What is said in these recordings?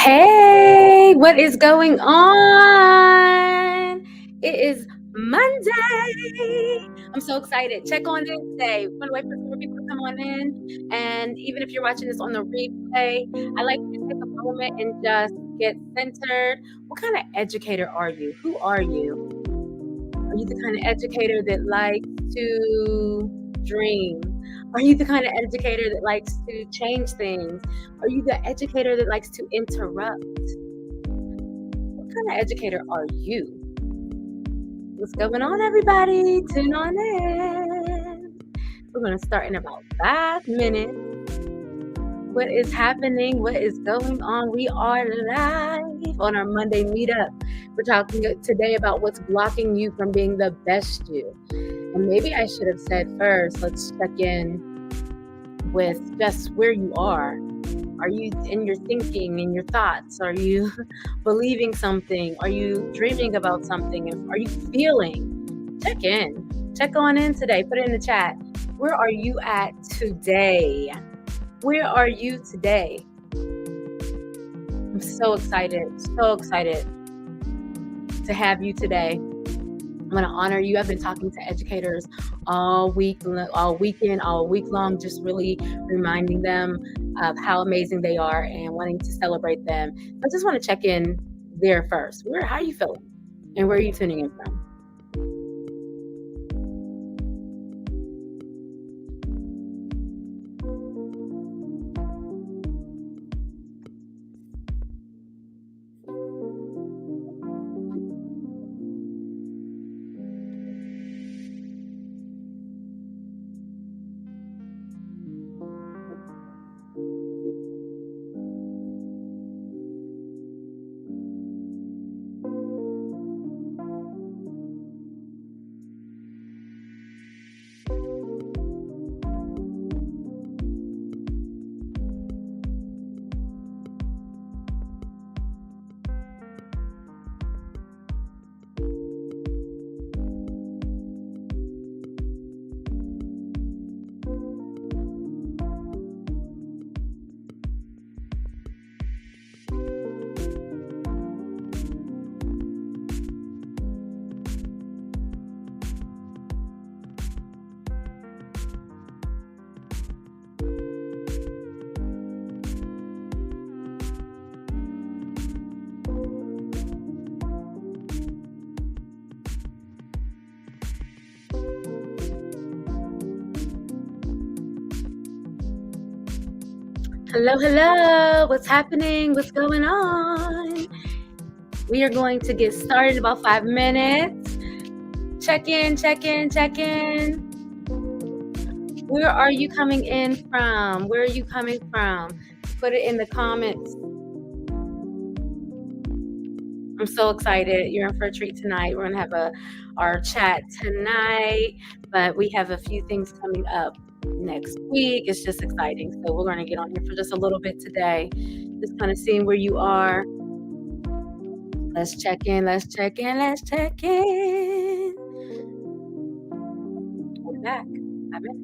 Hey, what is going on? It is Monday. I'm so excited. Check on in today. We're going to wait for some more people to come on in. And even if you're watching this on the replay, I like you to take a moment and just get centered. What kind of educator are you? Who are you? Are you the kind of educator that likes to dream? Are you the kind of educator that likes to change things? Are you the educator that likes to interrupt? What kind of educator are you? What's going on, everybody? Tune on in. We're going to start in about 5 minutes. What is happening? What is going on? We are live on our Monday Meet-Up. We're talking today about what's blocking you from being the best you. And maybe I should have said first, let's check in with just where you are. Are you in your thinking, in your thoughts? Are you believing something? Are you dreaming about something? Are you feeling? Check in. Check on in today. Put it in the chat. Where are you at today? Where are you today? I'm so excited to have you today. I'm going to honor you. I've been talking to educators all weekend, all week long, just really reminding them of how amazing they are and wanting to celebrate them. I just want to check in there first. How are you feeling? And where are you tuning in from? Hello. What's happening? What's going on? We are going to get started in about 5 minutes. Check in. Where are you coming in from? Where are you coming from? Put it in the comments. I'm so excited. You're in for a treat tonight. We're going to have our chat tonight, but we have a few things coming up next week. It's just exciting. So we're going to get on here for just a little bit today. Just kind of seeing where you are. Let's check in. We're back. 5 minutes.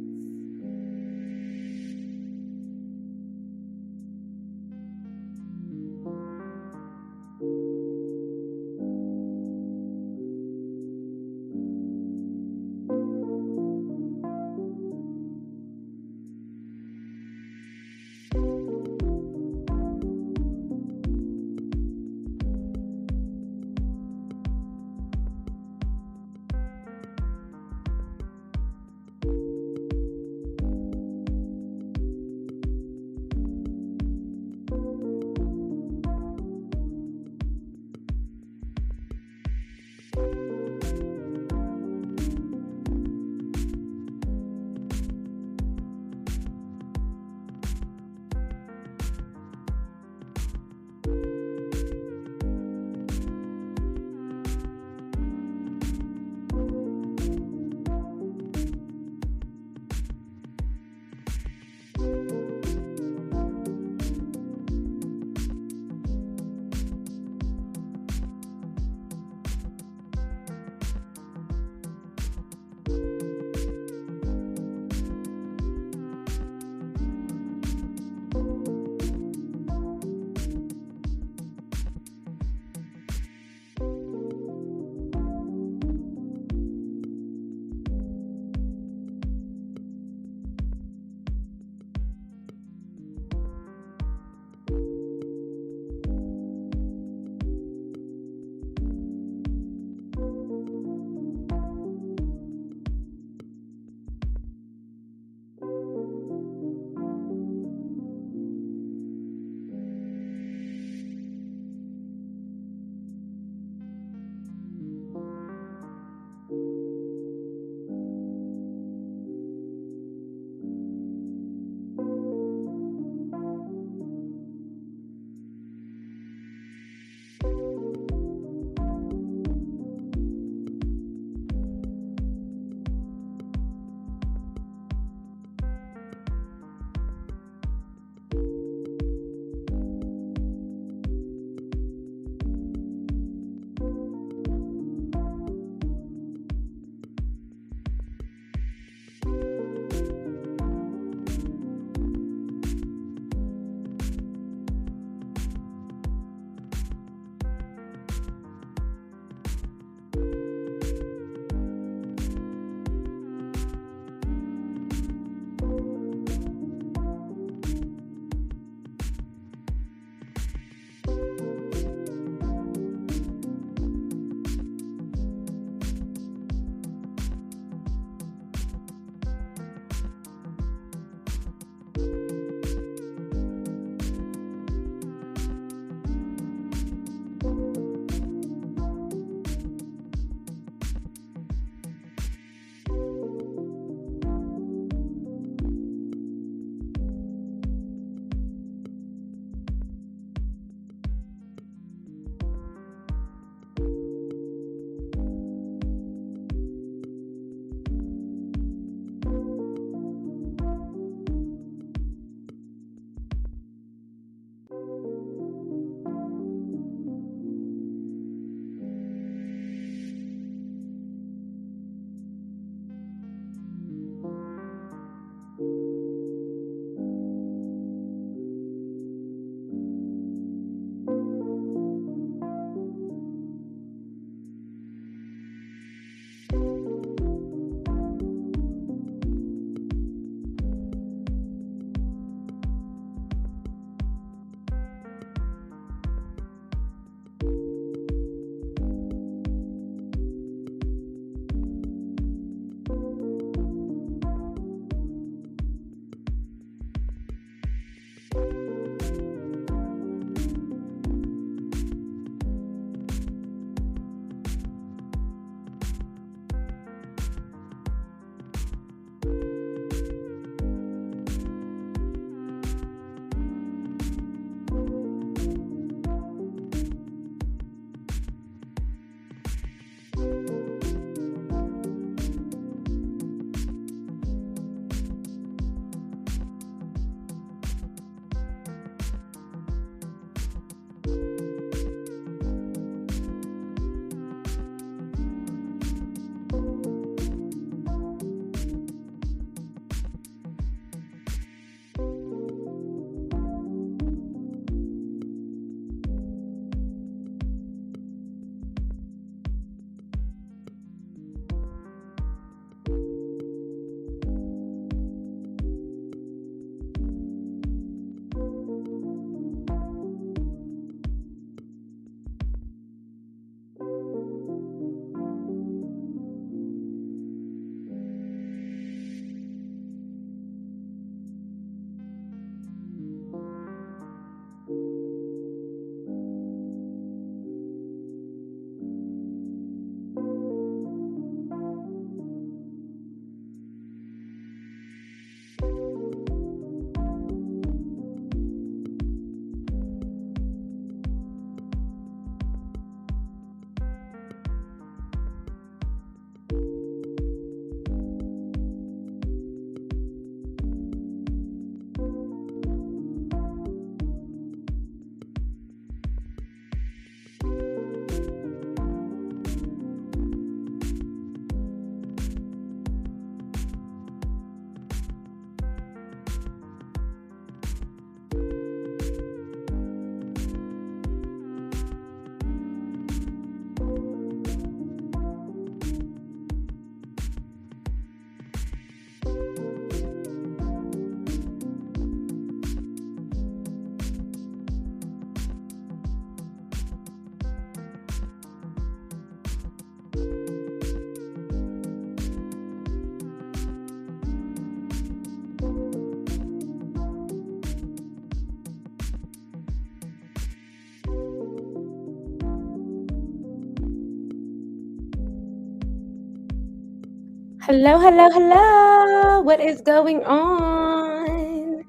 Hello, hello, hello. What is going on?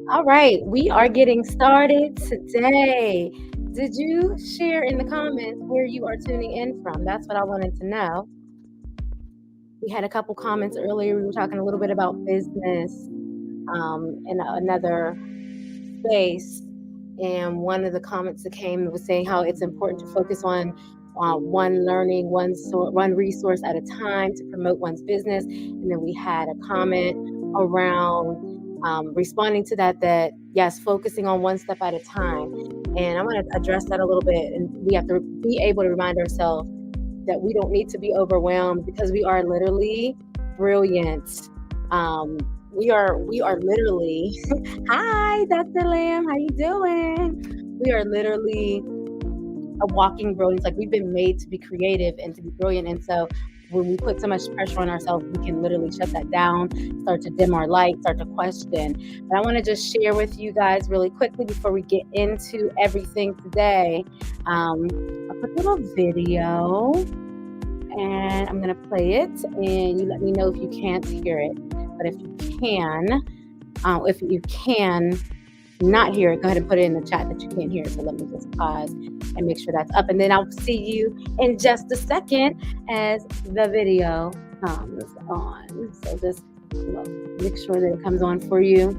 All right, we are getting started today. Did you share in the comments where you are tuning in from? That's what I wanted to know. We had a couple comments earlier. We were talking a little bit about business in another space. And one of the comments that came was saying how it's important to focus on one learning, one resource at a time to promote one's business. And then we had a comment around responding to that yes, focusing on one step at a time. And I want to address that a little bit. And we have to be able to remind ourselves that we don't need to be overwhelmed because we are literally brilliant. We are literally hi Dr. Lamb, how you doing? We are literally a walking brilliance. Like, we've been made to be creative and to be brilliant. And so when we put so much pressure on ourselves, we can literally shut that down, start to dim our light, start to question. But I want to just share with you guys really quickly before we get into everything today, a quick little video, and I'm going to play it, and you let me know if you can't hear it. But if you can not hear it, go ahead and put it in the chat that you can't hear it. So let me just pause and make sure that's up, and then I'll see you in just a second as the video comes on. So just make sure that it comes on for you.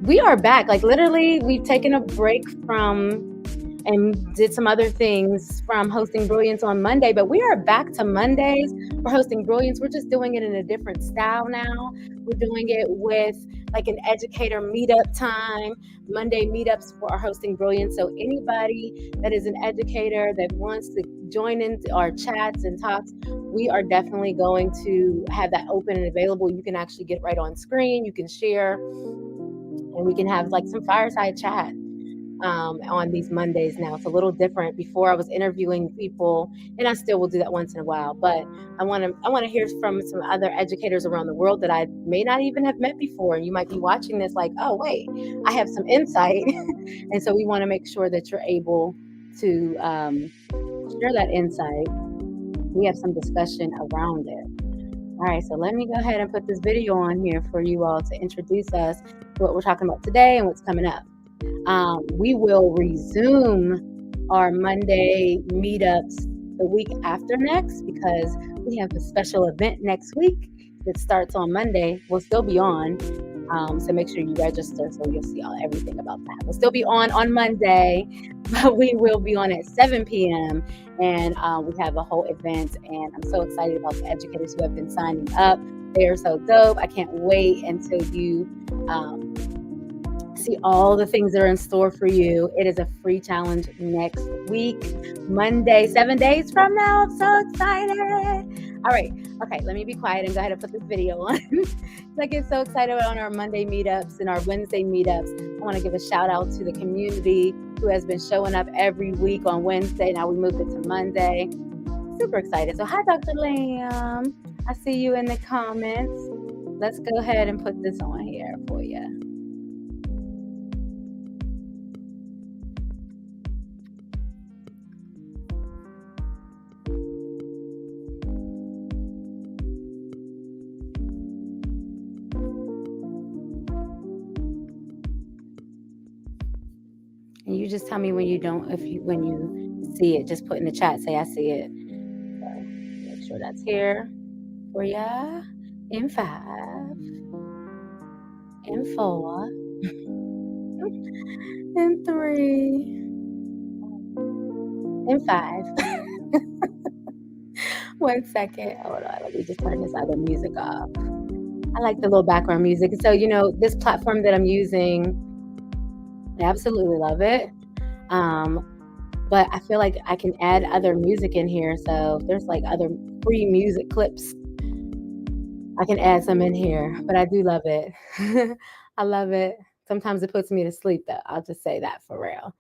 We are back. Like, literally, we've taken a break from and did some other things from hosting Brilliance on Monday, but we are back to Mondays for hosting Brilliance. We're just doing it in a different style now. We're doing it with like an educator meetup time, Monday meetups for our hosting Brilliance. So anybody that is an educator that wants to join into our chats and talks, we are definitely going to have that open and available. You can actually get right on screen, you can share, and we can have like some fireside chat on these Mondays now. It's a little different. Before, I was interviewing people, and I still will do that once in a while, but I want to hear from some other educators around the world that I may not even have met before. And you might be watching this like, oh wait, I have some insight. And so we want to make sure that you're able to share that insight. We have some discussion around it. All right, so let me go ahead and put this video on here for you all to introduce us to what we're talking about today and what's coming up. We will resume our Monday meetups the week after next, because we have a special event next week that starts on Monday. We'll still be on, so make sure you register so you'll see everything about that. We'll still be on Monday, but we will be on at 7 p.m. and we have a whole event, and I'm so excited about the educators who have been signing up. They are so dope. I can't wait until you see all the things that are in store for you. It is a free challenge next week, Monday, 7 days from now. I'm so excited. All right. Okay, let me be quiet and go ahead and put this video on. I get so excited on our Monday meetups and our Wednesday meetups. I want to give a shout out to the community who has been showing up every week on Wednesday. Now we moved it to Monday. Super excited. So hi, Dr. Lamb. I see you in the comments. Let's go ahead and put this on here for you. And you just tell me when you don't, when you see it, just put in the chat, say I see it. So make sure that's here for ya. In 5, in 4, in 3, in 5. 1 second. Hold on. Let me just turn this other music off. I like the little background music. So, this platform that I'm using, I absolutely love it. But I feel like I can add other music in here. So if there's like other free music clips, I can add some in here. But I do love it. I love it. Sometimes it puts me to sleep, though. I'll just say that for real.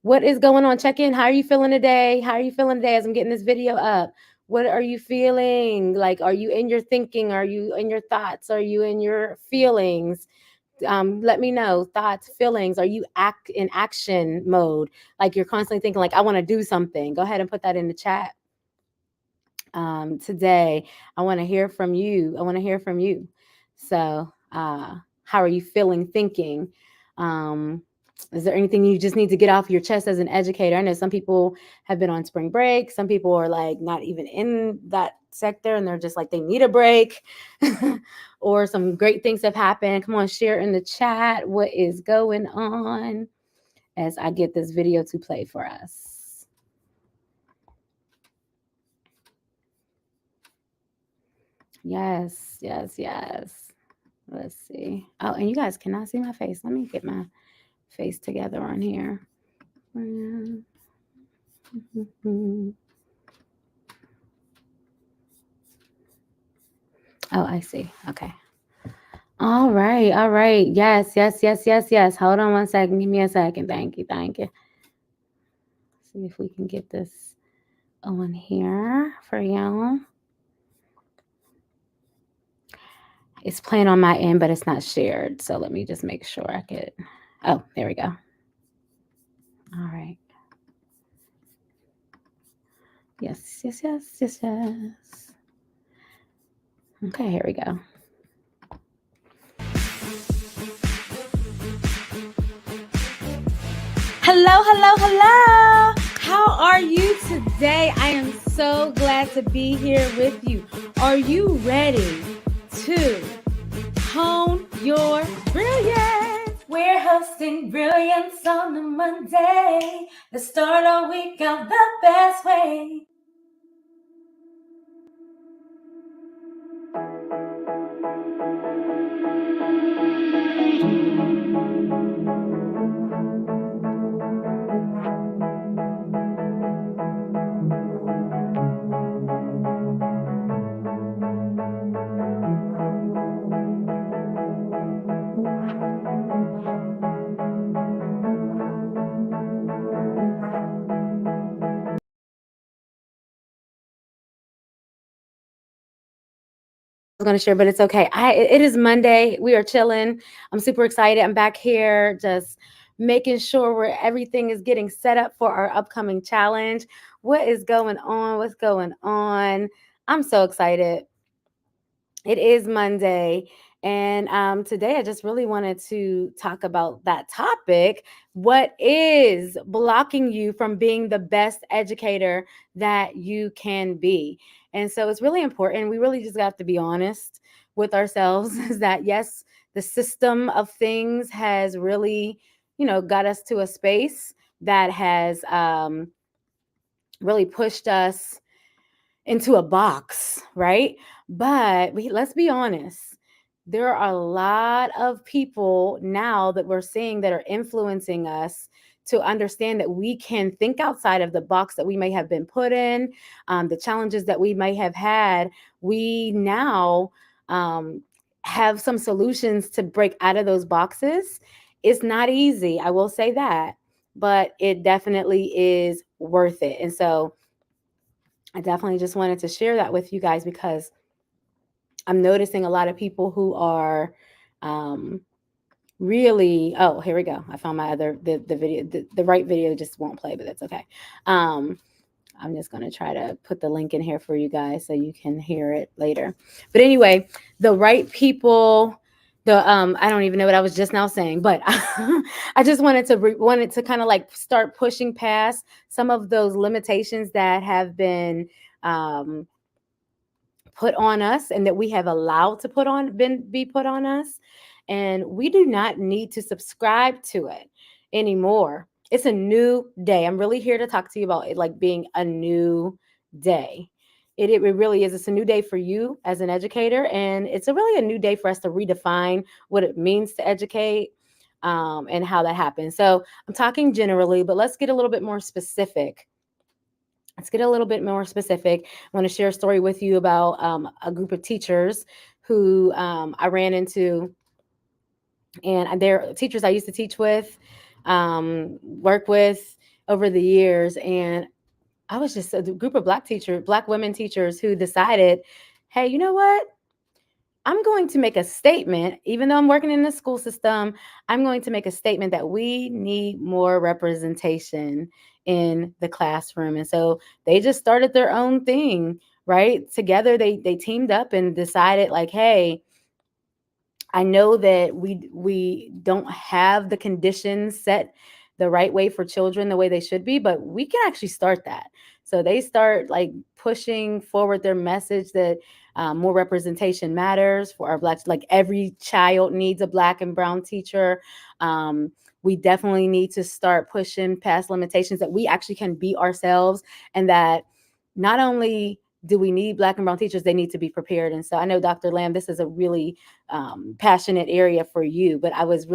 What is going on? Check in. How are you feeling today? How are you feeling today as I'm getting this video up? What are you feeling? Like, are you in your thinking? Are you in your thoughts? Are you in your feelings? Let me know. Thoughts, feelings. Are you in action mode? Like, you're constantly thinking like, I want to do something. Go ahead and put that in the chat. today. I want to hear from you. I want to hear from you. So, how are you feeling, thinking? Um, is there anything you just need to get off your chest as an educator? I know some people have been on spring break. Some people are like not even in that sector and they're just like they need a break. Or some great things have happened. Come on, share in the chat what is going on as I get this video to play for us. Yes, yes, yes. Let's see. Oh, and you guys cannot see my face. Let me get my face together on here. Oh, I see. Okay. All right. All right. Yes, yes, yes, yes, yes. Hold on one second. Give me a second. Thank you. Thank you. See if we can get this on here for y'all. It's playing on my end, but it's not shared. So let me just make sure I could. Oh, there we go. All right. Yes, yes, yes, yes, yes. Okay, here we go. Hello, hello, hello. How are you today? I am so glad to be here with you. Are you ready to hone your brilliance? We're hosting Brilliance on a Monday. Let's start our week out the best way. Going to share, but it's okay. It is Monday. We are chilling. I'm super excited. I'm back here just making sure where everything is getting set up for our upcoming challenge. What is going on? What's going on? I'm so excited. It is Monday. And today I just really wanted to talk about that topic. What is blocking you from being the best educator that you can be? And so it's really important. We really just got to be honest with ourselves is that, yes, the system of things has really, got us to a space that has really pushed us into a box, right? But let's be honest. There are a lot of people now that we're seeing that are influencing us to understand that we can think outside of the box that we may have been put in, the challenges that we may have had. We now have some solutions to break out of those boxes. It's not easy, I will say that, but it definitely is worth it. And so, I definitely just wanted to share that with you guys because I'm noticing a lot of people who are really, oh, here we go. I found my the video, the right video just won't play, but that's okay. I'm just going to try to put the link in here for you guys so you can hear it later. But anyway, the right people, I don't even know what I was just now saying, but I just wanted to kind of like start pushing past some of those limitations that have been put on us and that we have allowed to be put on us, and we do not need to subscribe to it anymore. It's a new day. I'm really here to talk to you about it like being a new day. It really is. It's a new day for you as an educator, and it's really a new day for us to redefine what it means to educate, and how that happens. So I'm talking generally, but let's get a little bit more specific. I want to share a story with you about a group of teachers who I ran into, and they're teachers I used to teach with, work with over the years. And I was just a group of Black women teachers who decided, hey, you know what? I'm going to make a statement, even though I'm working in the school system, I'm going to make a statement that we need more representation in the classroom. And so they just started their own thing right? Together they teamed up and decided like, hey, I know that we don't have the conditions set the right way for children the way they should be, but we can actually start that. So they start like pushing forward their message that more representation matters for our blacks. Like every child needs a black and brown teacher. Um, we definitely need to start pushing past limitations that we actually can be ourselves, and that not only do we need black and brown teachers, they need to be prepared. And so I know, Dr. Lamb, this is a really passionate area for you, but I was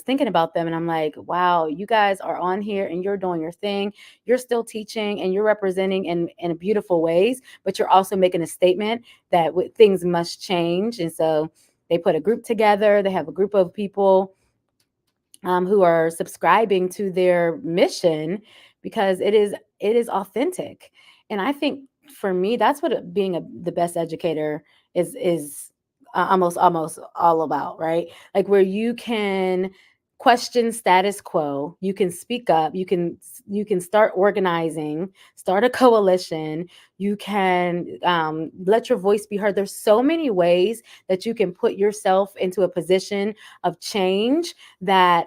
thinking about them and I'm like, wow, you guys are on here and you're doing your thing. You're still teaching and you're representing in beautiful ways, but you're also making a statement that things must change. And so they put a group together. They have a group of people who are subscribing to their mission because it is authentic. And I think for me, that's what being the best educator is almost all about, right? Like where you can question status quo, you can speak up, you can start organizing, start a coalition, you can let your voice be heard. There's so many ways that you can put yourself into a position of change that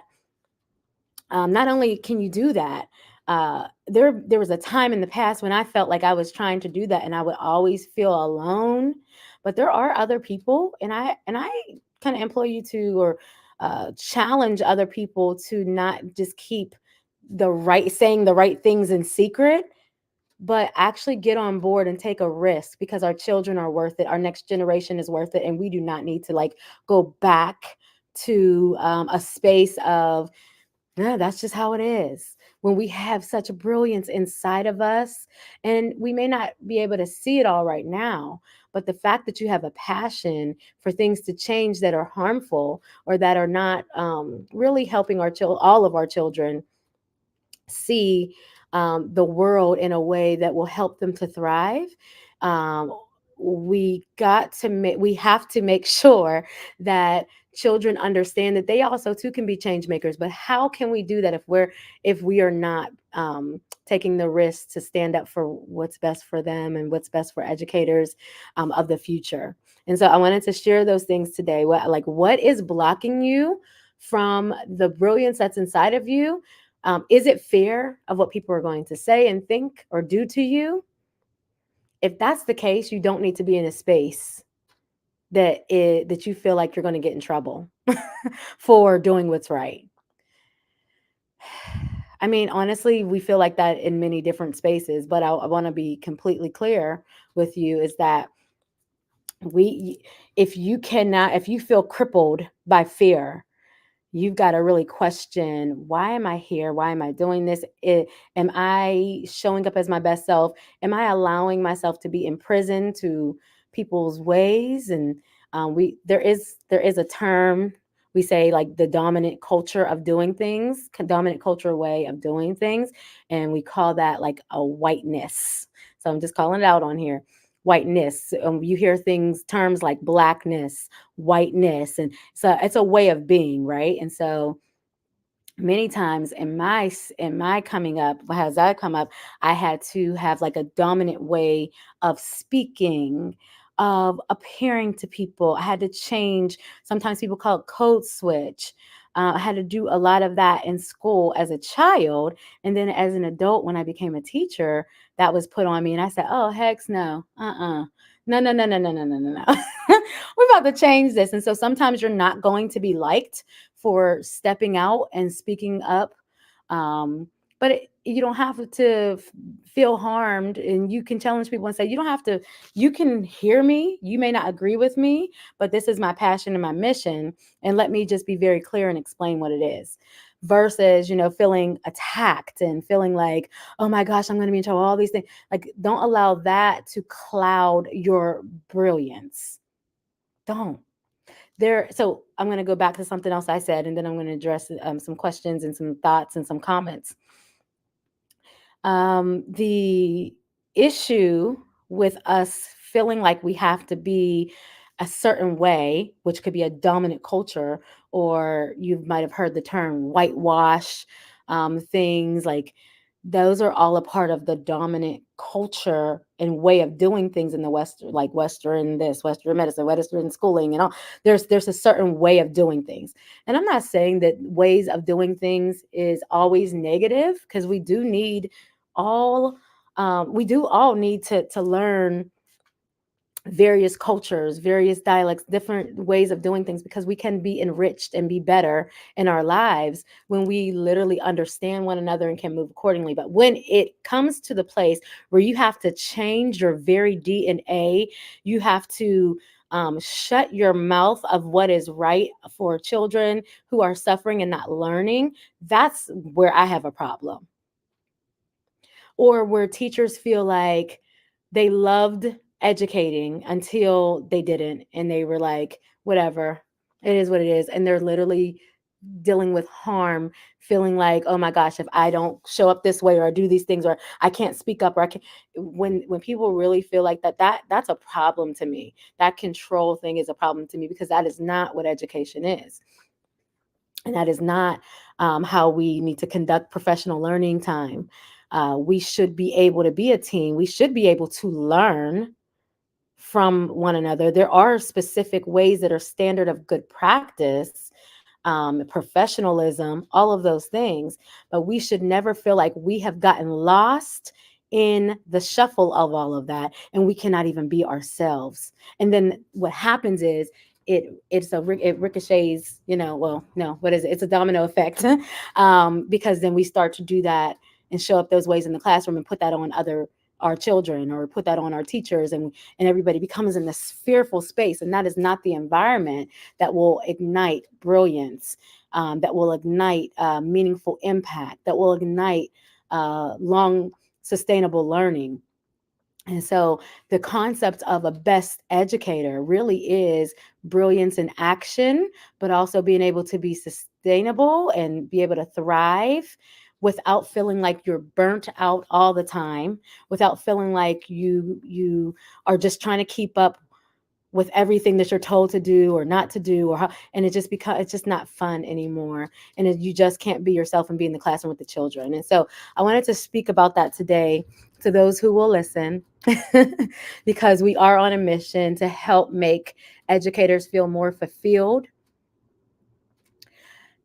not only can you do that, there was a time in the past when I felt like I was trying to do that, and I would always feel alone. But there are other people, and I kind of implore you to or challenge other people to not just keep saying the right things in secret, but actually get on board and take a risk because our children are worth it. Our next generation is worth it, and we do not need to like go back to a space of yeah, that's just how it is. When we have such a brilliance inside of us, and we may not be able to see it all right now, but the fact that you have a passion for things to change that are harmful or that are not really helping all of our children see the world in a way that will help them to thrive. Um, we have to make sure that children understand that they also too can be change makers. But how can we do that if we are not taking the risk to stand up for what's best for them and what's best for educators of the future? And so I wanted to share those things today. What is blocking you from the brilliance that's inside of you? Is it fear of what people are going to say and think or do to you? If that's the case, you don't need to be in a space that you feel like you're going to get in trouble for doing what's right. I mean, honestly, we feel like that in many different spaces, but I want to be completely clear with you is that we if you feel crippled by fear, you've got to really question, why am I here? Why am I doing this? Am I showing up as my best self? Am I allowing myself to be imprisoned to people's ways? And there is a term we say like the dominant culture of doing things, dominant culture way of doing things, and we call that like a whiteness. So I'm just calling it out on here. Whiteness. You hear terms like blackness, whiteness, and so it's a way of being, right? And so many times in my coming up, as I come up, I had to have like a dominant way of speaking, of appearing to people. I had to change. Sometimes people call it code switch. I had to do a lot of that in school as a child, and then as an adult, when I became a teacher, that was put on me, and I said, "Oh, heck no, no, no, no, no, no, no, no, no, no. We're about to change this." And so sometimes you're not going to be liked for stepping out and speaking up. But you don't have to feel harmed, and you can challenge people and say, you don't have to, you can hear me. You may not agree with me, but this is my passion and my mission. And let me just be very clear and explain what it is versus, feeling attacked and feeling like, oh my gosh, I'm going to be in trouble, all these things. Like, don't allow that to cloud your brilliance. Don't so I'm going to go back to something else I said, and then I'm going to address some questions and some thoughts and some comments. The issue with us feeling like we have to be a certain way, which could be a dominant culture, or you might have heard the term whitewash, things like those are all a part of the dominant culture and way of doing things in the Western, like Western this, Western medicine, Western schooling, and all. There's a certain way of doing things, and I'm not saying that ways of doing things is always negative, because all we do all need to learn various cultures, various dialects, different ways of doing things, because we can be enriched and be better in our lives when we literally understand one another and can move accordingly. But when it comes to the place where you have to change your very DNA, you have to shut your mouth of what is right for children who are suffering and not learning, that's where I have a problem. Or where teachers feel like they loved educating until they didn't, and they were like, whatever, it is what it is, and they're literally dealing with harm, feeling like, oh my gosh, if I don't show up this way, or I do these things, or I can't speak up, or I can. When people really feel like that's a problem to me. That control thing is a problem to me, because that is not what education is, and that is not how we need to conduct professional learning time. We should be able to be a team. We should be able to learn from one another. There are specific ways that are standard of good practice, professionalism, all of those things. But we should never feel like we have gotten lost in the shuffle of all of that, and we cannot even be ourselves. And then what happens is it ricochets. Well, no, what is it? It's a domino effect, because then we start to do that and show up those ways in the classroom and put that on our children, or put that on our teachers, and everybody becomes in this fearful space, and that is not the environment that will ignite brilliance, that will ignite meaningful impact, that will ignite long sustainable learning. And so the concept of a best educator really is brilliance in action, but also being able to be sustainable and be able to thrive without feeling like you're burnt out all the time, without feeling like you are just trying to keep up with everything that you're told to do or not to do, or how, and it's just not fun anymore, and you just can't be yourself and be in the classroom with the children. And so I wanted to speak about that today to those who will listen, because we are on a mission to help make educators feel more fulfilled,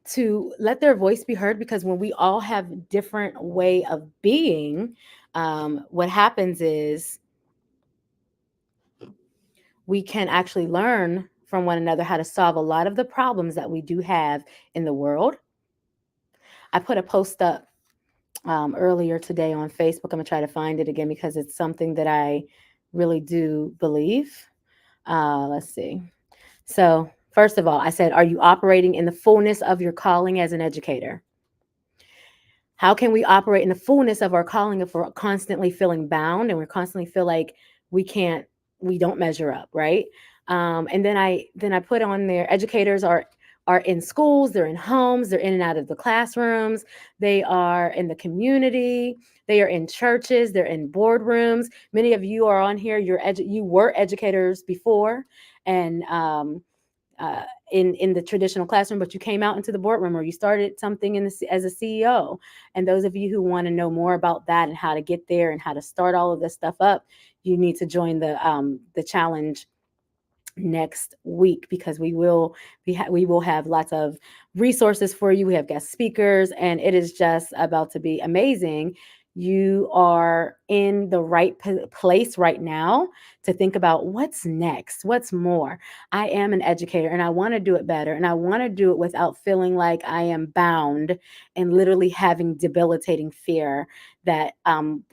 to let their voice be heard, because when we all have different way of being, what happens is we can actually learn from one another how to solve a lot of the problems that we do have in the world. I put a post up earlier today on Facebook. I'm going to try to find it again, because it's something that I really do believe. Let's see. So, first of all, I said, are you operating in the fullness of your calling as an educator? How can we operate in the fullness of our calling if we're constantly feeling bound, and we're constantly feel like we can't, we don't measure up, right? And then I put on there, educators are in schools, they're in homes, they're in and out of the classrooms, they are in the community, they are in churches, they're in boardrooms. Many of you are on here. You were educators before, and uh, in the traditional classroom, but you came out into the boardroom, or you started something as a CEO. And those of you who want to know more about that and how to get there and how to start all of this stuff up, you need to join the challenge next week, because we will have lots of resources for you. We have guest speakers, and it is just about to be amazing. You are in the right place right now to think about what's next, what's more. I am an educator, and I want to do it better, and I want to do it without feeling like I am bound and literally having debilitating fear that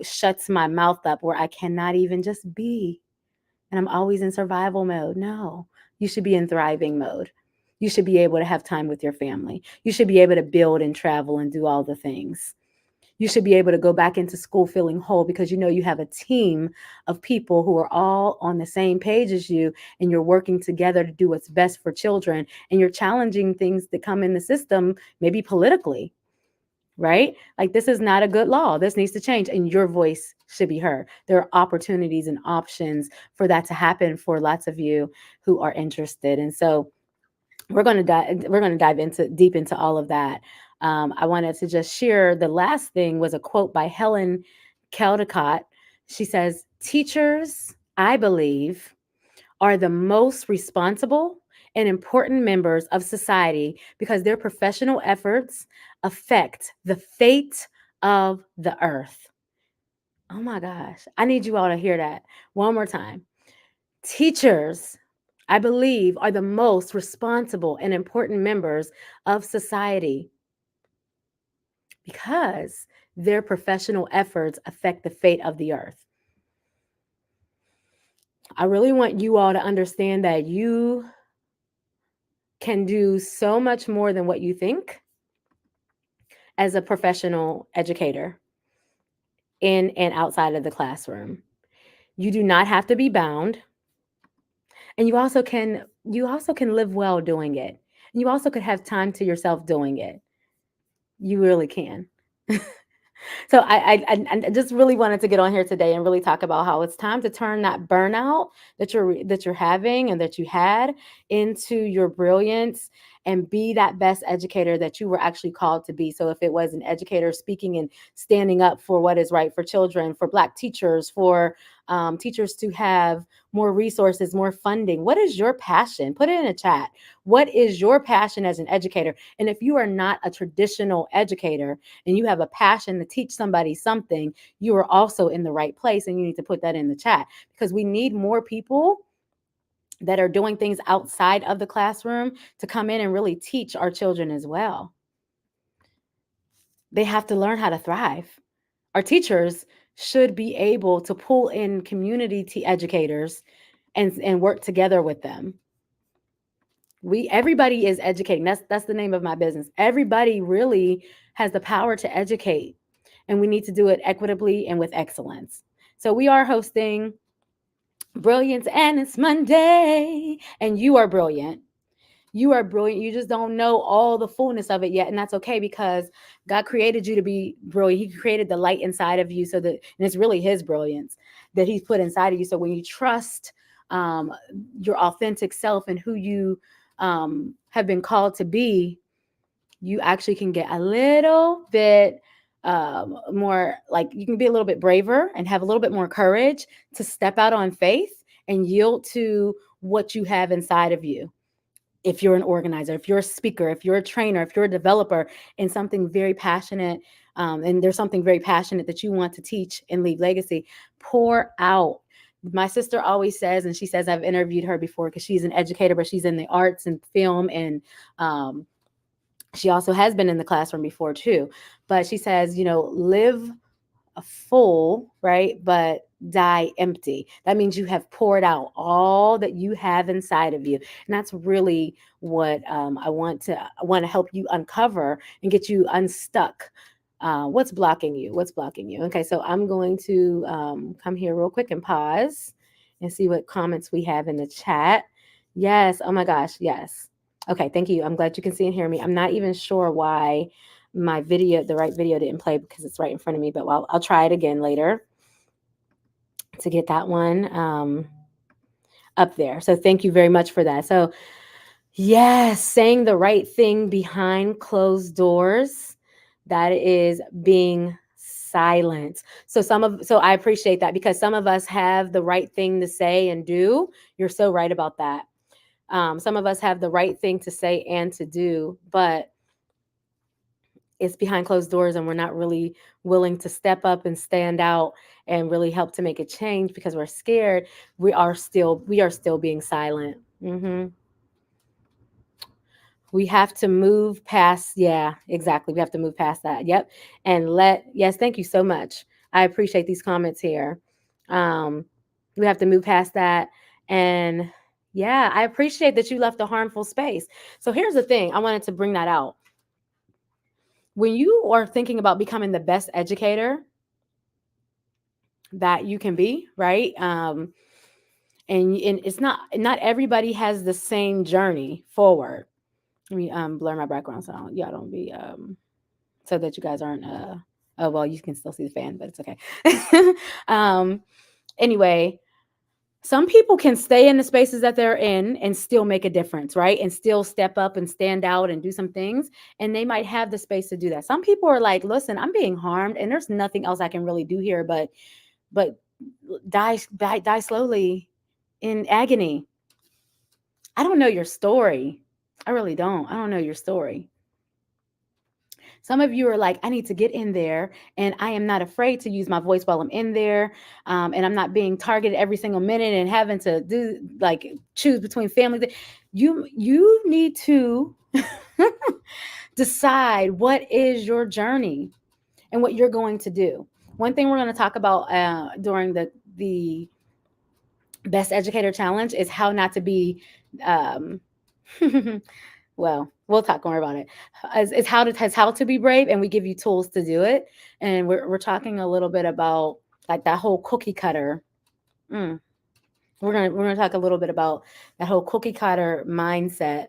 shuts my mouth up, where I cannot even just be, and I'm always in survival mode. No, you should be in thriving mode. You should be able to have time with your family. You should be able to build and travel and do all the things. You should be able to go back into school feeling whole, because you know you have a team of people who are all on the same page as you, and you're working together to do what's best for children, and you're challenging things that come in the system, maybe politically, right? Like, this is not a good law. This needs to change, and your voice should be heard. There are opportunities and options for that to happen for lots of you who are interested. And so we're going to dive into deep into all of that. I wanted to just share, the last thing was a quote by Helen Caldicott. She says, Teachers, I believe, are the most responsible and important members of society because their professional efforts affect the fate of the earth. Oh my gosh. I need you all to hear that one more time. Teachers, I believe, are the most responsible and important members of society because their professional efforts affect the fate of the earth. I really want you all to understand that you can do so much more than what you think as a professional educator in and outside of the classroom. You do not have to be bound, and you also can live well doing it. You also could have time to yourself doing it. You really can. So I just really wanted to get on here today and really talk about how it's time to turn that burnout that you're having and that you had into your brilliance and be that best educator that you were actually called to be. So if it was an educator speaking and standing up for what is right for children, for Black teachers, for teachers to have more resources, more funding. What is your passion? Put it in a chat. What is your passion as an educator? And if you are not a traditional educator, and you have a passion to teach somebody something, you are also in the right place, and you need to put that in the chat because we need more people that are doing things outside of the classroom to come in and really teach our children as well. They have to learn how to thrive. Our teachers should be able to pull in community educators and work together with them. Everybody is educating. That's the name of my business. Everybody really has the power to educate, and we need to do it equitably and with excellence. So we are hosting Brilliance, and it's Monday, and you are brilliant. You are brilliant. You just don't know all the fullness of it yet. And that's okay because God created you to be brilliant. He created the light inside of you so that, and it's really His brilliance that He's put inside of you. So when you trust um, your authentic self and who you have been called to be, you actually can get a little bit more, like you can be a little bit braver and have a little bit more courage to step out on faith and yield to what you have inside of you. If you're an organizer, if you're a speaker, if you're a trainer, if you're a developer in something very passionate, and there's something very passionate that you want to teach and leave legacy, pour out. My sister always says, and she says, I've interviewed her before because she's an educator, but she's in the arts and film, and she also has been in the classroom before too. But she says, live a full, right? But die empty. That means you have poured out all that you have inside of you. And that's really what I want to help you uncover and get you unstuck. What's blocking you? What's blocking you? Okay, so I'm going to come here real quick and pause and see what comments we have in the chat. Yes. Oh my gosh. Yes. Okay. Thank you. I'm glad you can see and hear me. I'm not even sure why the right video didn't play because it's right in front of me, but I'll try it again later to get that one up there. So thank you very much for that. So yes, saying the right thing behind closed doors, that is being silent. So I appreciate that because some of us have the right thing to say and do. You're so right about that. Some of us have the right thing to say and to do, but it's behind closed doors and we're not really willing to step up and stand out and really help to make a change because we're scared. We are still being silent. We have to move past, yeah, exactly. We have to move past that. Yep. Yes, thank you so much. I appreciate these comments here. Um, we have to move past that. And yeah, I appreciate that you left a harmful space. So here's the thing, I wanted to bring that out. When you are thinking about becoming the best educator that you can be, right? And it's not everybody has the same journey forward. Let me blur my background so y'all don't be so that you guys aren't oh well, you can still see the fan, but it's okay. Anyway, some people can stay in the spaces that they're in and still make a difference, right? And still step up and stand out and do some things. And they might have the space to do that. Some people are like, listen, I'm being harmed and there's nothing else I can really do here but die slowly in agony. I don't know your story. I really don't. I don't know your story. Some of you are like, I need to get in there, and I am not afraid to use my voice while I'm in there, and I'm not being targeted every single minute and having to do like choose between family. You need to decide what is your journey and what you're going to do. One thing we're going to talk about during the Best Educator Challenge is how not to be. Um, well, we'll talk more about it. It's how to be brave, and we give you tools to do it. And we're talking a little bit about like that whole cookie cutter. Mm. We're gonna talk a little bit about that whole cookie cutter mindset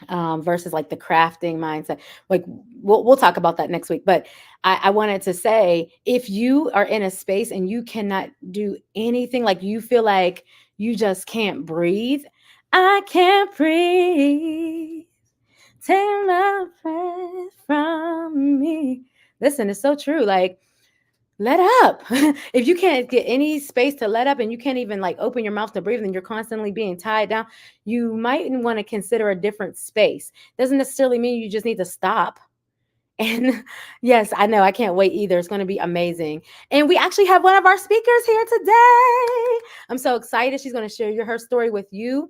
versus like the crafting mindset. Like we'll talk about that next week. But I wanted to say, if you are in a space and you cannot do anything, like you feel like you just can't breathe, I can't breathe. Take my breath from me. Listen, it's so true. Like, let up. If you can't get any space to let up and you can't even like open your mouth to breathe and you're constantly being tied down, you might want to consider a different space. Doesn't necessarily mean you just need to stop. And yes, I know, I can't wait either. It's going to be amazing. And we actually have one of our speakers here today. I'm so excited. She's going to share her story with you.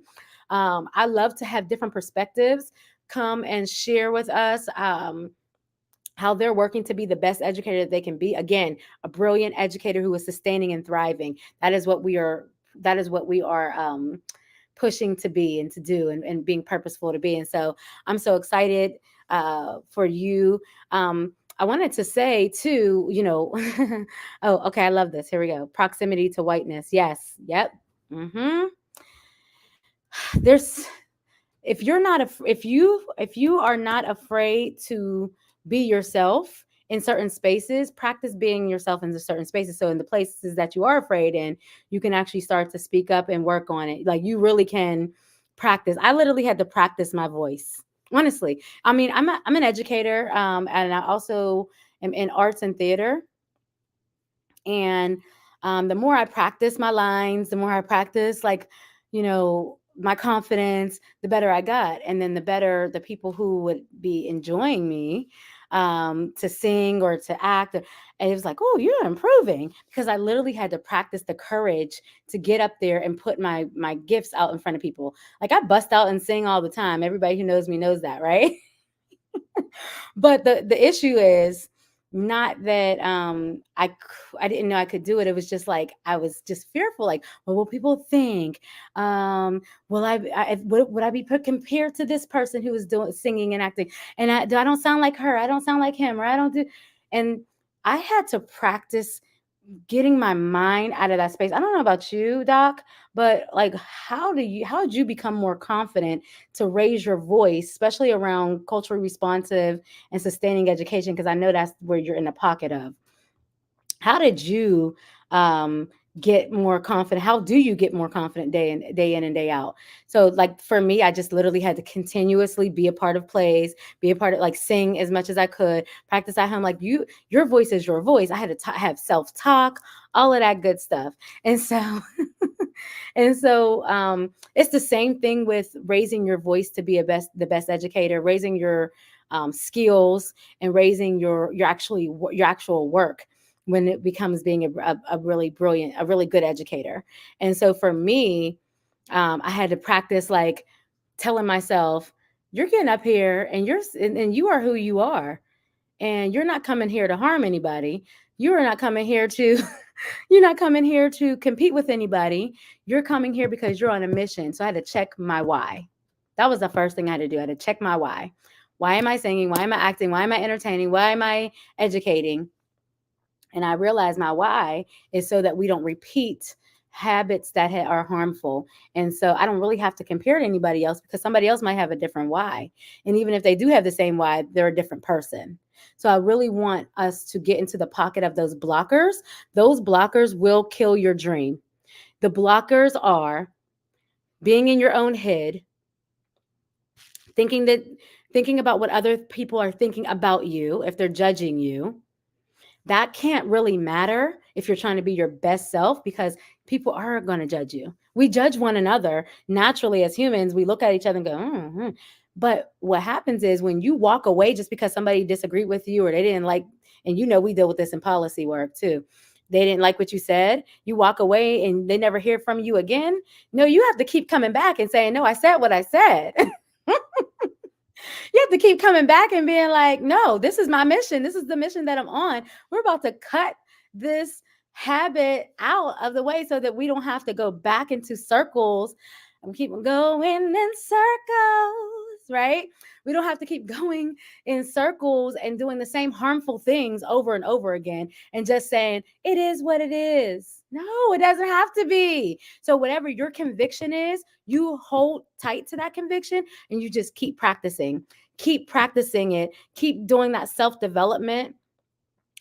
I love to have different perspectives come and share with us. How they're working to be the best educator that they can be. Again, a brilliant educator who is sustaining and thriving. That is what we are. That is what we are pushing to be and to do, and being purposeful to be. And so I'm so excited for you. I wanted to say too, oh, okay, I love this. Here we go. Proximity to whiteness. Yes. Yep. Mm-hmm. There's if you are not afraid to be yourself in certain spaces, practice being yourself in the certain spaces. So in the places that you are afraid in, you can actually start to speak up and work on it. Like you really can practice. I literally had to practice my voice. Honestly, I mean, I'm an educator, and I also am in arts and theater. And the more I practice my lines, the more I practice, like, my confidence, the better I got. And then the better the people who would be enjoying me to sing or to act. And it was like, oh, you're improving, because I literally had to practice the courage to get up there and put my gifts out in front of people. Like I bust out and sing all the time. Everybody who knows me knows that, right? But the issue is not that I didn't know I could do it. It was just like I was just fearful, like, what will people think? Will would I be put compared to this person who is doing singing and acting? And I don't sound like her, I don't sound like him, or I don't do. And I had to practice getting my mind out of that space. I don't know about you, Doc, but like how did you become more confident to raise your voice, especially around culturally responsive and sustaining education? Because I know that's where you're in the pocket of. How did you um get more confident? How do you get more confident day in and day out? So like for me, I just literally had to continuously be a part of plays, be a part of, like, sing as much as I could, practice at home. Like your voice is your voice. I had to have self-talk, all of that good stuff. And so it's the same thing with raising your voice to be the best educator, raising your skills, and raising your actual work when it becomes being a really brilliant, a really good educator. And so for me, I had to practice, like, telling myself, you're getting up here and and you are who you are. And you're not coming here to harm anybody. You are not coming here to you're not coming here to compete with anybody. You're coming here because you're on a mission. So I had to check my why. That was the first thing I had to do. I had to check my why. Why am I singing? Why am I acting? Why am I entertaining? Why am I educating? And I realized my why is so that we don't repeat habits that are harmful. And so I don't really have to compare to anybody else, because somebody else might have a different why. And even if they do have the same why, they're a different person. So I really want us to get into the pocket of those blockers. Those blockers will kill your dream. The blockers are being in your own head, thinking that thinking about what other people are thinking about you if they're judging you. That can't really matter if you're trying to be your best self, because people are going to judge you. We judge one another naturally as humans. We look at each other and go, mm-hmm. But what happens is when you walk away just because somebody disagreed with you or they didn't like, and we deal with this in policy work too. They didn't like what you said. You walk away and they never hear from you again. No, you have to keep coming back and saying, no, I said what I said. You have to keep coming back and being like, no, this is my mission. This is the mission that I'm on. We're about to cut this habit out of the way so that we don't have to go back into circles and keep going in circles, right? We don't have to keep going in circles and doing the same harmful things over and over again and just saying, it is what it is. No, it doesn't have to be. So, whatever your conviction is, you hold tight to that conviction and you just keep practicing it, keep doing that self-development,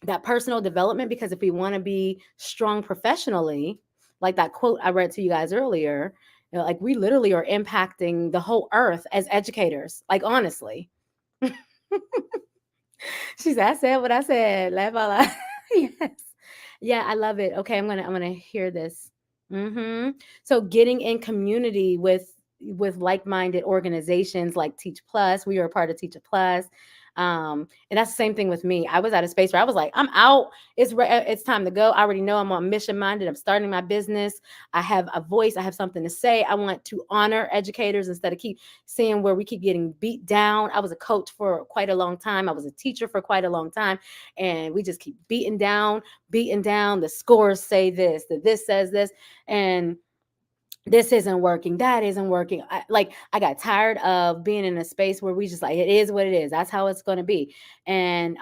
that personal development, because if we want to be strong professionally, like that quote I read to you guys earlier, like we literally are impacting the whole earth as educators, like honestly. She said, I said what I said, laugh out loud. Yes. Yeah, I love it. Okay, I'm gonna hear this. So getting in community with like-minded organizations like Teach Plus. We are a part of Teach Plus. And that's the same thing with me. I was at a space where I was like, I'm out. It's time to go. I already know I'm on mission minded. I'm starting my business. I have a voice. I have something to say. I want to honor educators instead of keep seeing where we keep getting beat down. I was a coach for quite a long time. I was a teacher for quite a long time. And we just keep beating down. The scores say this, that this says this. And this isn't working, that isn't working. I got tired of being in a space where we just like, it is what it is, that's how it's going to be. And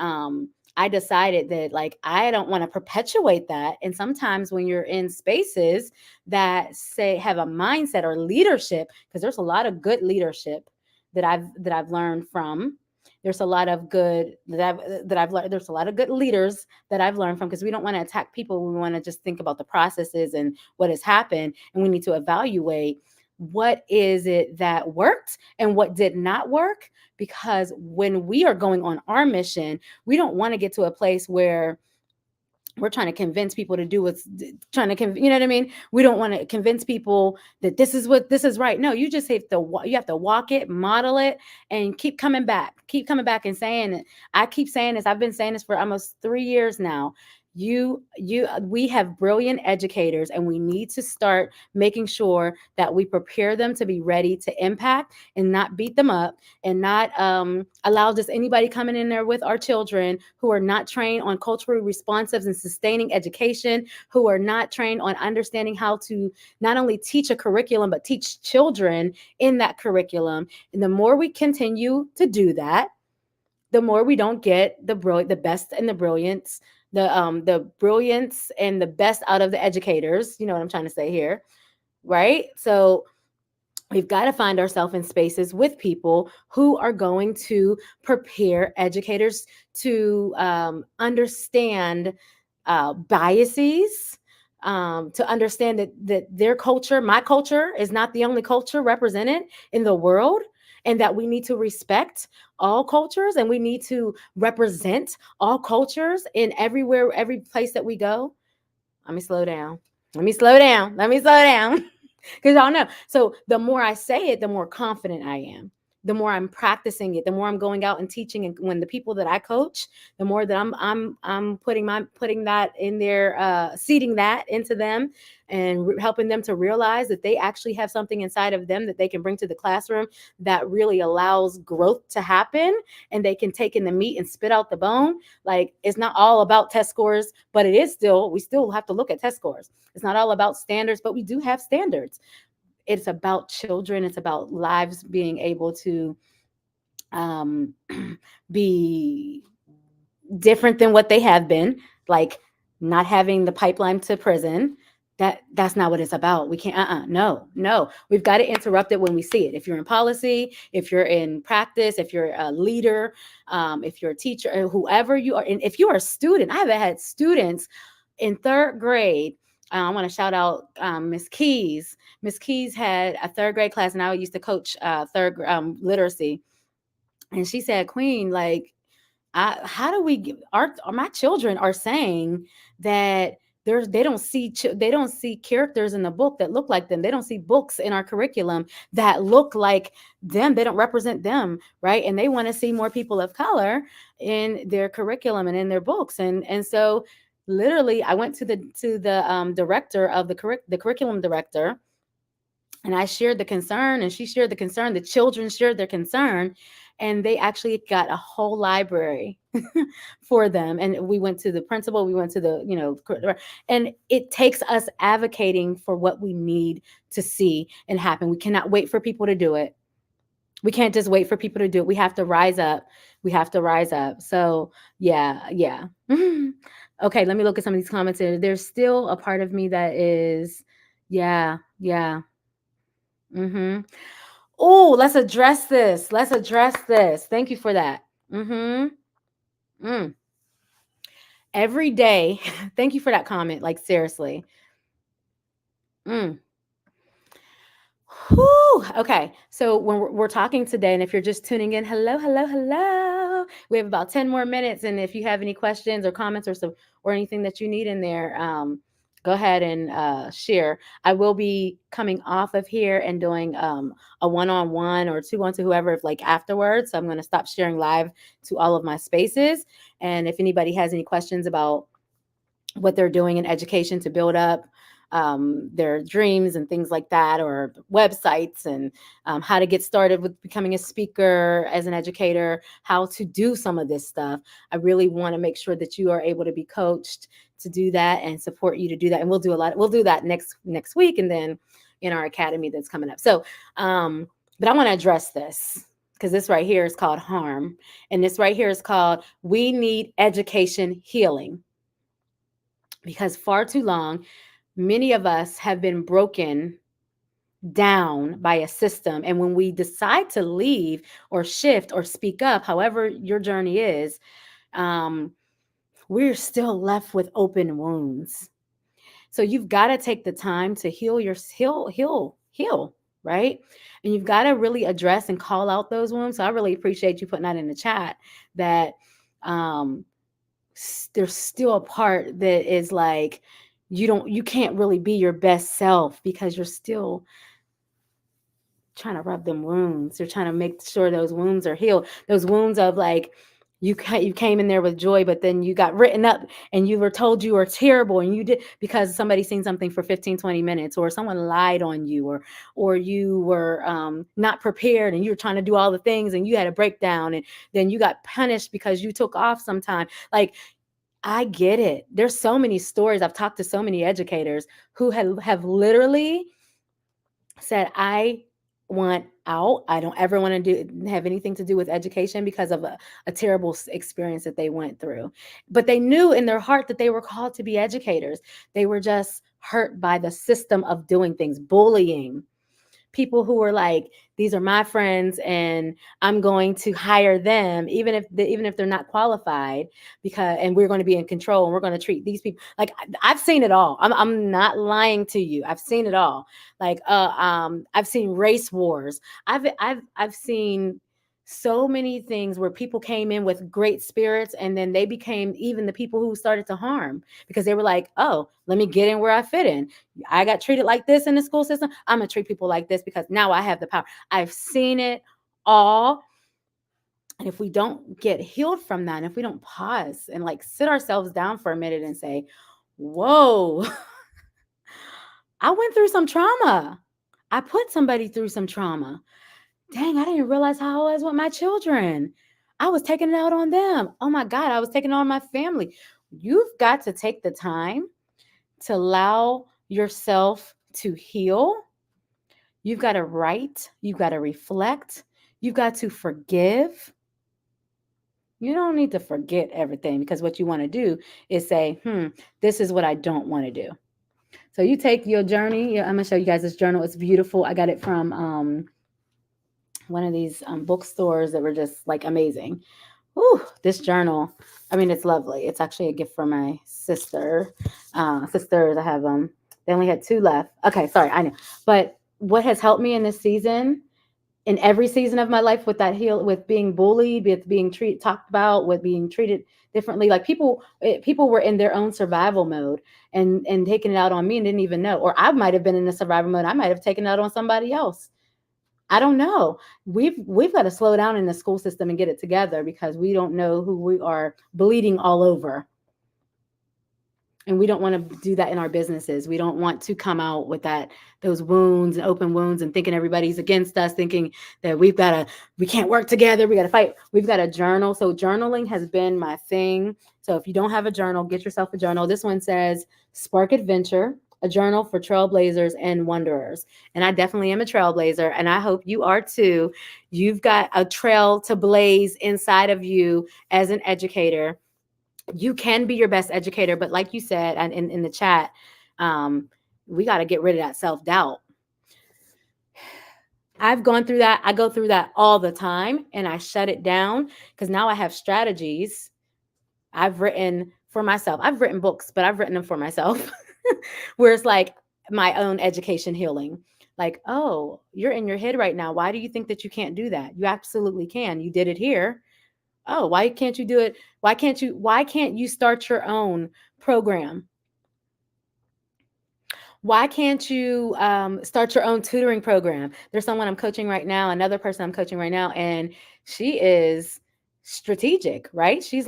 I decided that like I don't want to perpetuate that. And sometimes when you're in spaces that say have a mindset or leadership, because there's a lot of good leadership that I've learned from. There's a lot of good that I've learned. There's a lot of good leaders that I've learned from, because we don't want to attack people. We want to just think about the processes and what has happened, and we need to evaluate what is it that worked and what did not work. Because when we are going on our mission, we don't want to get to a place where we're trying to convince people to do what's trying to you know what I mean? We don't want to convince people that this is right. No, you just you have to walk it, model it, and keep coming back and saying it. I keep saying this. I've been saying this for almost 3 years now. We have brilliant educators, and we need to start making sure that we prepare them to be ready to impact and not beat them up, and not allow just anybody coming in there with our children who are not trained on culturally responsive and sustaining education, who are not trained on understanding how to not only teach a curriculum but teach children in that curriculum. And the more we continue to do that, the more we don't get the best and the brilliance, the brilliance and the best out of the educators. You know what I'm trying to say here, right? So we've got to find ourselves in spaces with people who are going to prepare educators to understand biases, to understand that their culture, my culture, is not the only culture represented in the world, and that we need to respect all cultures and we need to represent all cultures in every place that we go. Let me slow down. Because y'all know. So the more I say it, the more confident I am. The more I'm practicing it, the more I'm going out and teaching. And when the people that I coach, the more that I'm putting that in their seeding that into them, and helping them to realize that they actually have something inside of them that they can bring to the classroom that really allows growth to happen, and they can take in the meat and spit out the bone. Like, it's not all about test scores, but we still have to look at test scores. It's not all about standards, but we do have standards. It's about children. It's about lives being able to be different than what they have been, like not having the pipeline to prison. That's not what it's about. We can't, no. We've got to interrupt it when we see it. If you're in policy, if you're in practice, if you're a leader, if you're a teacher, whoever you are, and if you are a student, I've had students in 3rd grade. I want to shout out Miss Keys. Miss Keys had a 3rd grade class, and I used to coach third literacy. And she said, Queen, like, how do we my children are saying that they don't see they don't see characters in the book that look like them. They don't see books in our curriculum that look like them. They don't represent them, right? And they want to see more people of color in their curriculum and in their books. And so literally I went to the director of the curriculum director, and I shared the concern, and she shared the concern. The children shared their concern, and they actually got a whole library for them. And we went to the principal, we went to the, and it takes us advocating for what we need to see and happen. We cannot wait for people to do it. We can't just wait for people to do it. We have to rise up. We have to rise up. So, yeah, yeah. Okay, let me look at some of these comments here. There's still a part of me that is, yeah, yeah. Oh, let's address this. Let's address this. Thank you for that. Mm. Every day. Thank you for that comment. Like, seriously. Whew. Okay. So when we're talking today, and if you're just tuning in, hello, hello, hello. We have about 10 more minutes. And if you have any questions or comments or anything that you need in there, go ahead and share. I will be coming off of here and doing a one-on-one or two on to whoever, like afterwards. So I'm going to stop sharing live to all of my spaces. And if anybody has any questions about what they're doing in education to build up their dreams and things like that, or websites, and how to get started with becoming a speaker as an educator, how to do some of this stuff. I really want to make sure that you are able to be coached to do that and support you to do that. And we'll do that next week, and then in our academy that's coming up. So, but I want to address this, because this right here is called harm. And this right here is called we need education healing. Because far too long, many of us have been broken down by a system. And when we decide to leave or shift or speak up, however your journey is, we're still left with open wounds. So you've got to take the time to heal, right? And you've got to really address and call out those wounds. So I really appreciate you putting that in the chat, that there's still a part that is like, you can't really be your best self because you're still trying to rub them wounds. You're trying to make sure those wounds are healed. Those wounds of like, you came in there with joy, but then you got written up and you were told you were terrible, and you did because somebody seen something for 15-20 minutes, or someone lied on you, or you were not prepared, and you were trying to do all the things and you had a breakdown, and then you got punished because you took off sometime. Like, I get it. There's so many stories. I've talked to so many educators who have literally said, I want out. I don't ever want to have anything to do with education because of a terrible experience that they went through. But they knew in their heart that they were called to be educators. They were just hurt by the system of doing things, bullying. People who were like, these are my friends and I'm going to hire them even if they're not qualified, and we're going to be in control, and we're going to treat these people like, I've seen it all. I'm not lying to you. I've seen it all. Like I've seen race wars. I've seen so many things where people came in with great spirits, and then they became even the people who started to harm, because they were like, oh, let me get in where I fit in. I got treated like this in the school system. I'm going to treat people like this because now I have the power. I've seen it all. And if we don't get healed from that, and if we don't pause and like sit ourselves down for a minute and say, whoa, I went through some trauma. I put somebody through some trauma. Dang, I didn't realize how I was with my children. I was taking it out on them. Oh my God, I was taking it on my family. You've got to take the time to allow yourself to heal. You've got to write. You've got to reflect. You've got to forgive. You don't need to forget everything, because what you want to do is say, this is what I don't want to do. So you take your journey. I'm going to show you guys this journal. It's beautiful. I got it from one of these bookstores that were just like amazing. Ooh, this journal. I mean, it's lovely. It's actually a gift from my sister. Sisters, I have they only had 2 left. Okay, sorry, I know. But what has helped me in this season in every season of my life, with with being bullied, with being talked about, with being treated differently. Like people were in their own survival mode and taking it out on me and didn't even know. Or I might have been in the survival mode. I might have taken it out on somebody else. I don't know. We've got to slow down in the school system and get it together, because we don't know who we are bleeding all over. And we don't want to do that in our businesses. We don't want to come out with those wounds and open wounds and thinking everybody's against us, thinking that we can't work together, we got to fight. We've got to journal. So journaling has been my thing. So if you don't have a journal, get yourself a journal. This one says Spark Adventure, a journal for trailblazers and wanderers. And I definitely am a trailblazer, and I hope you are too. You've got a trail to blaze inside of you as an educator. You can be your best educator, but like you said, and in the chat, um, we got to get rid of that self-doubt. I've gone through that. I go through that all the time, and I shut it down, because now I have strategies I've written for myself. I've written books, but I've written them for myself, where it's like my own education healing. Like, oh, you're in your head right now. Why do you think that you can't do that? You absolutely can. You did it here. Oh, why can't you do it? Why can't you start your own program? Why can't you start your own tutoring program? There's someone I'm coaching right now, another person I'm coaching right now, and she is strategic, right? She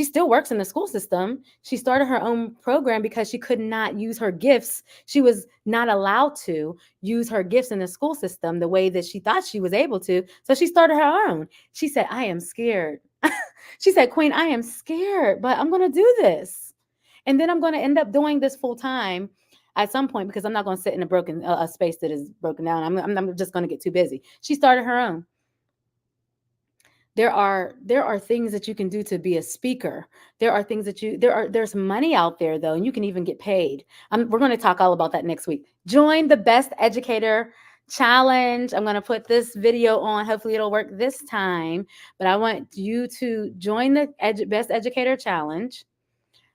still works in the school system. She started her own program because she could not use her gifts. She was not allowed to use her gifts in the school system the way that she thought she was able to. So she started her own. She said, I am scared. She said, Queen, I am scared, but I'm going to do this. And then I'm going to end up doing this full time at some point, because I'm not going to sit in a space that is broken down. I'm just going to get too busy. She started her own. There are things that you can do to be a speaker. There are things that there's money out there, though, and you can even get paid. We're going to talk all about that next week. Join the Best Educator Challenge. I'm going to put this video on. Hopefully it'll work this time, but I want you to join the Best Educator Challenge.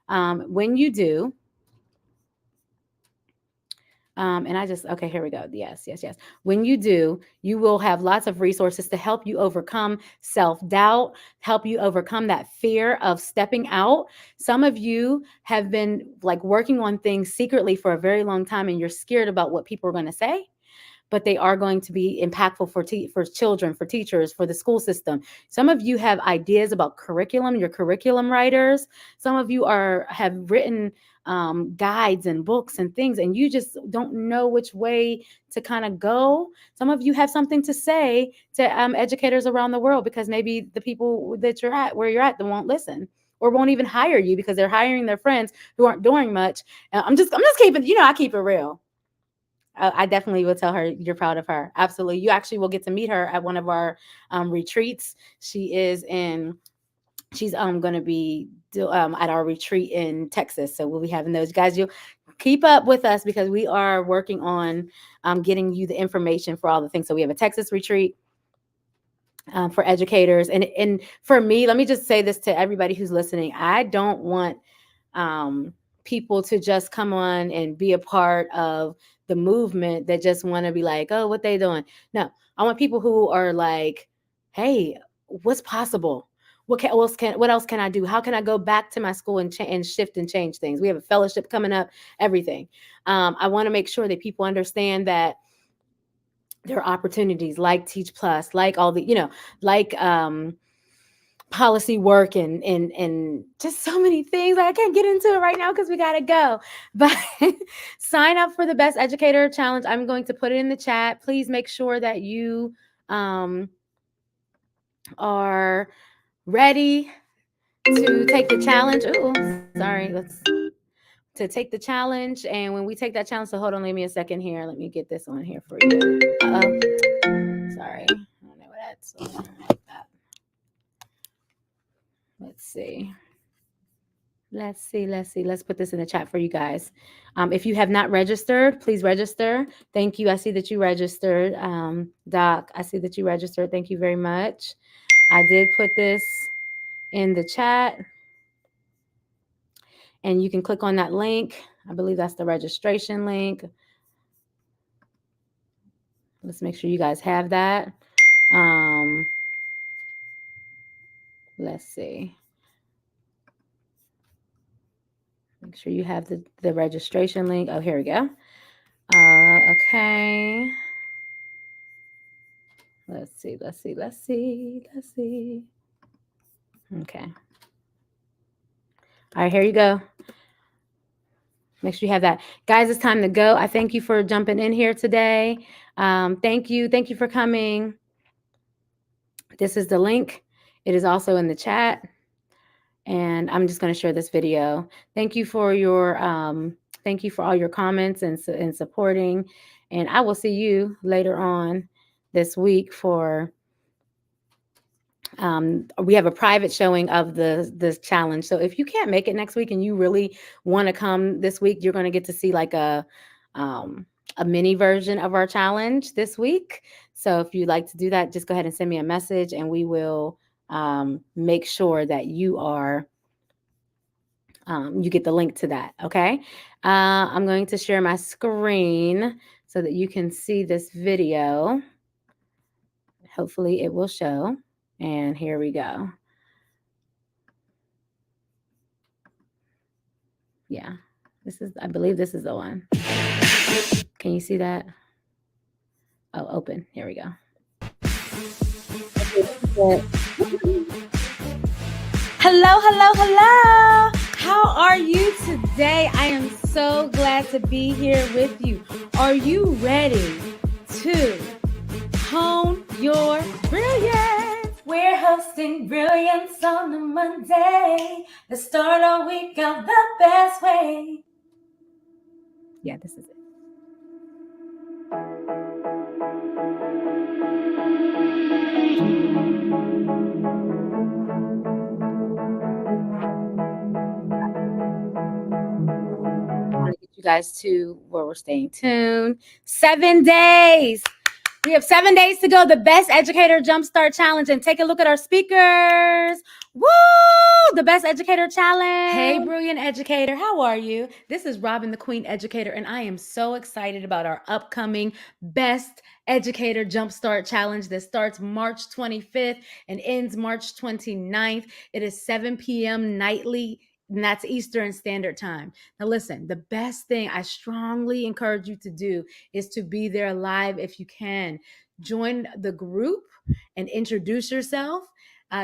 When you do, and okay, here we go. Yes, yes, yes. When you do, you will have lots of resources to help you overcome self-doubt, help you overcome that fear of stepping out. Some of you have been like working on things secretly for a very long time, and you're scared about what people are going to say, but they are going to be impactful for children, for teachers, for the school system. Some of you have ideas about curriculum. You're curriculum writers. Some of you have written guides and books and things, and you just don't know which way to kind of go. Some of you have something to say to educators around the world, because maybe the people that where you're at, they won't listen or won't even hire you, because they're hiring their friends who aren't doing much. I'm just keeping, I keep it real. I definitely will tell her you're proud of her. Absolutely. You actually will get to meet her at one of our retreats. She's going to be at our retreat in Texas. So we'll be having those. Guys, you keep up with us, because we are working on getting you the information for all the things. So we have a Texas retreat for educators. And for me, let me just say this to everybody who's listening. I don't want people to just come on and be a part of the movement that just want to be like, oh, what they doing? No, I want people who are like, hey, what's possible? What else can I do? How can I go back to my school and shift and change things? We have a fellowship coming up, everything. I want to make sure that people understand that there are opportunities like Teach Plus, like all the, like policy work and just so many things. I can't get into it right now because we got to go. But sign up for the Best Educator Challenge. I'm going to put it in the chat. Please make sure that you are ready to take the challenge. Oh, sorry. To take the challenge. And when we take that challenge, so hold on, leave me a second here. Let me get this on here for you. Sorry. I don't know what that's on like that. Let's see. Let's put this in the chat for you guys. If you have not registered, please register. Thank you. I see that you registered. Doc, I see that you registered. Thank you very much. I did put this in the chat, and you can click on that link. I believe that's the registration link. Let's make sure you guys have that. Let's see. Make sure you have the registration link. Oh, here we go. Okay. Let's see. Okay. All right, here you go. Make sure you have that. Guys, it's time to go. I thank you for jumping in here today. Thank you. Thank you for coming. This is the link. It is also in the chat. And I'm just going to share this video. Thank you for all your comments and supporting. And I will see you later on this week for we have a private showing of the challenge. So if you can't make it next week and you really want to come this week, you're going to get to see like a mini version of our challenge this week. So if you'd like to do that, just go ahead and send me a message and we will make sure that you are you get the link to that. Okay. I'm going to share my screen so that you can see this video. Hopefully it will show. And here we go. Yeah, I believe this is the one. Can you see that? Oh, open. Here we go. Hello. How are you today? I am so glad to be here with you. Are you ready to hone your brilliance? We're hosting Brilliance on a Monday. Let's start our week out the best way. Yeah, this is it. I want to get you guys to where we're staying tuned. 7 days. We have 7 days to go. The Best Educator Jumpstart Challenge. And take a look at our speakers. Woo! The Best Educator Challenge. Hey, Brilliant Educator. How are you? This is Robin, the Queen Educator, and I am so excited about our upcoming Best Educator Jumpstart Challenge that starts March 25th and ends March 29th. It is 7 p.m. nightly, and that's Eastern Standard Time. Now, listen, the best thing I strongly encourage you to do is to be there live if you can. Join the group and introduce yourself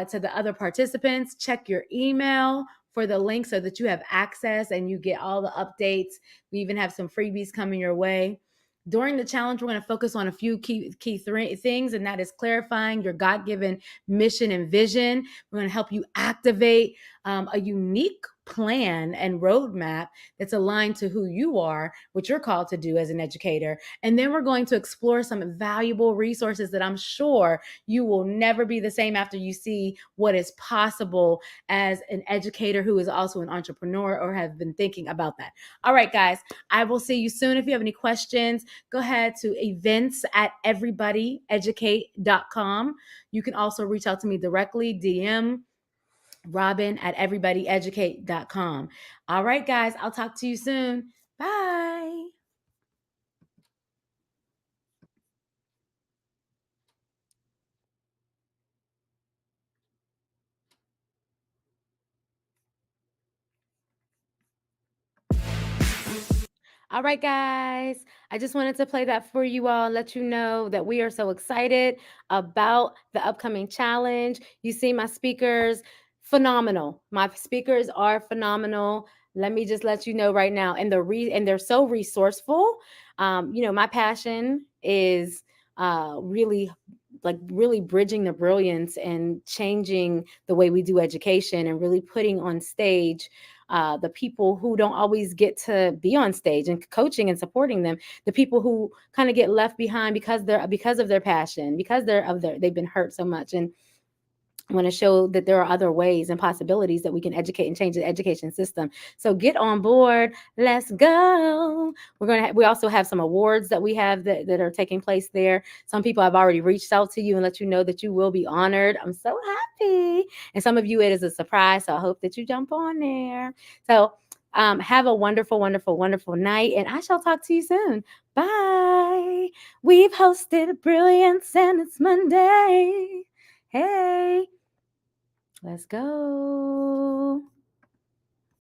to the other participants. Check your email for the link so that you have access and you get all the updates. We even have some freebies coming your way. During the challenge, we're going to focus on a few key things, and that is clarifying your God-given mission and vision. We're going to help you activate a unique plan and roadmap that's aligned to who you are, what you're called to do as an educator. And then we're going to explore some valuable resources that I'm sure you will never be the same after you see what is possible as an educator who is also an entrepreneur or have been thinking about that. All right, guys, I will see you soon. If you have any questions, go ahead to events@everybodyeducate.com. You can also reach out to me directly, DM Robin@everybodyeducate.com. All right, guys, I'll talk to you soon. Bye. All right, guys, I just wanted to play that for you all, let you know that we are so excited about the upcoming challenge. You see my speakers, phenomenal. My speakers are phenomenal. Let me just let you know right now. And they're so resourceful. My passion is really bridging the brilliance and changing the way we do education and really putting on stage the people who don't always get to be on stage and coaching and supporting them, the people who kind of get left behind because of their passion, because they've been hurt so much. And I want to show that there are other ways and possibilities that we can educate and change the education system. So get on board. Let's go. We also have some awards that we have that are taking place there. Some people have already reached out to you and let you know that you will be honored. I'm so happy. And some of you, it is a surprise. So I hope that you jump on there. So Have a wonderful, wonderful, wonderful night, and I shall talk to you soon. Bye. We've hosted Brilliance, and it's Monday. Hey, let's go.